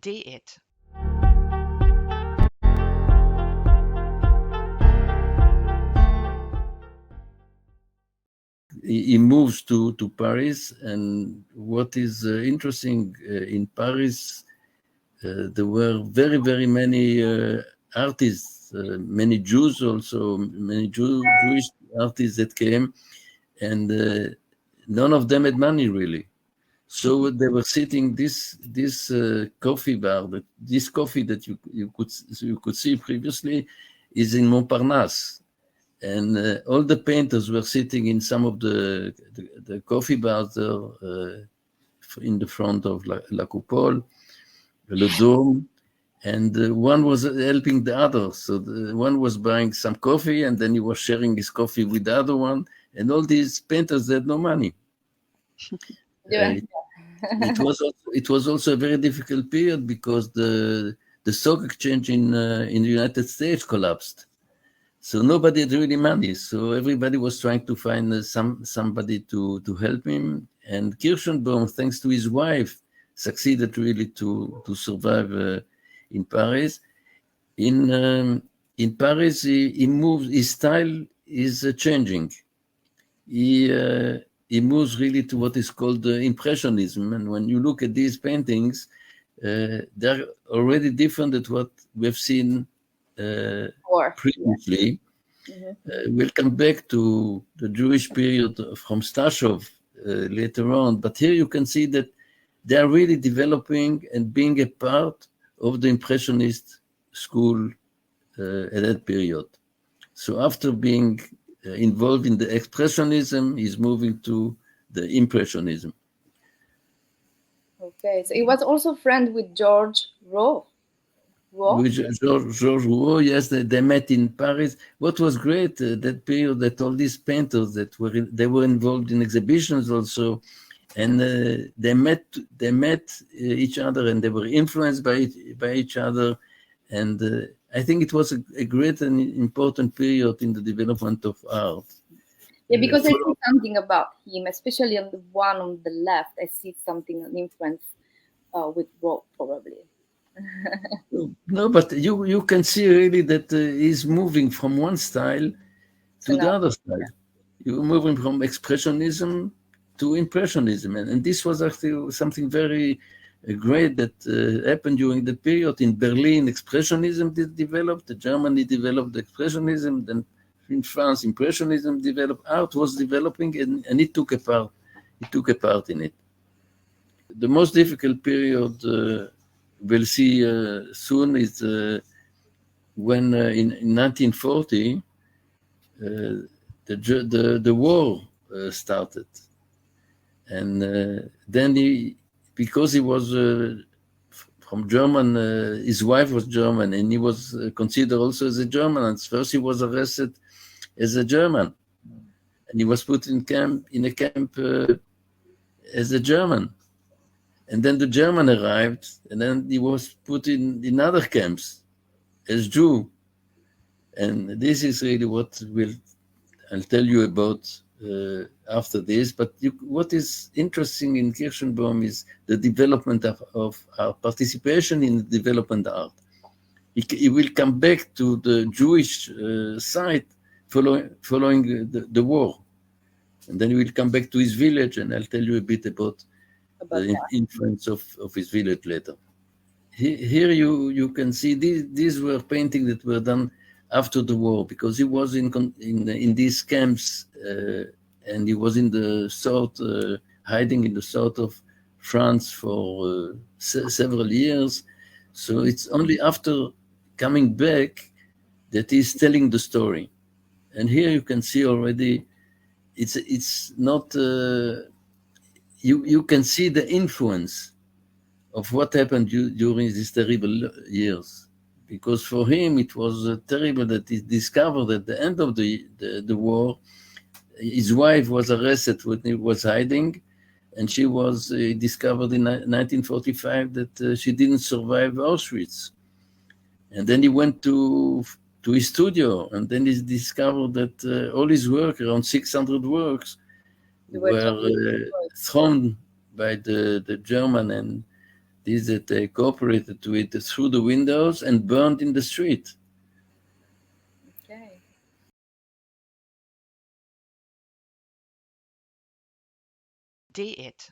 did it. He moves to Paris, and what is interesting in Paris, there were very, very many artists, many Jews also, many Jewish artists that came, and none of them had money really. So they were sitting this coffee bar, this coffee that you could see previously is in Montparnasse. And all the painters were sitting in some of the coffee bars there in the front of La Coupole, Le Dôme, and one was helping the other. So one was buying some coffee, and then he was sharing his coffee with the other one. And all these painters had no money. It was also a very difficult period because the stock exchange in the United States collapsed. So nobody had really money. So everybody was trying to find somebody to help him. And Kirszenbaum, thanks to his wife, succeeded really to survive in Paris. In Paris, he moves. His style is changing. He moves really to what is called Impressionism. And when you look at these paintings, they're already different than what we've seen previously. We'll come back to the Jewish period from Stashov later on, but here you can see that they are really developing and being a part of the Impressionist school at that period. So after being involved in the Expressionism, he's moving to the Impressionism. Okay, so he was also a friend with George Rouault. With George Rouault, yes, they met in Paris. What was great that period, that all these painters that were involved in exhibitions also, and they met each other, and they were influenced by each other, and I think it was a great and important period in the development of art. Yeah, because I see something about him, especially on the one on the left. I see something, an influence with Rouault, probably. No, but you can see really that he's moving from one style to the other style. You're moving from Expressionism to Impressionism, and this was actually something very great that happened during the period. In Berlin, Expressionism developed, Germany developed Expressionism, then in France, Impressionism developed, art was developing, and it took a part in it. The most difficult period we'll see soon is when in 1940 the war started, and then because he was from German, his wife was German, and he was considered also as a German. And first he was arrested as a German, and he was put in a camp as a German. And then the German arrived, and then he was put in other camps as Jew. And this is really what I'll tell you about after this. But what is interesting in Kirszenbaum is the development of our participation in the development art. He will come back to the Jewish side following the war. And then he will come back to his village, and I'll tell you a bit about the influence of his village later. Here you can see these were paintings that were done after the war, because he was in these camps and he was in the south, hiding in the south of France for several years. So it's only after coming back that he's telling the story. And here you can see already it's not. You can see the influence of what happened during these terrible years, because for him it was terrible that he discovered at the end of the war, his wife was arrested when he was hiding, and she was discovered in 1945 that she didn't survive Auschwitz. And then he went to his studio, and then he discovered that all his work, around 600 works, were thrown by the German, and These that cooperated to it through the windows and burned in the street. Okay. D-it.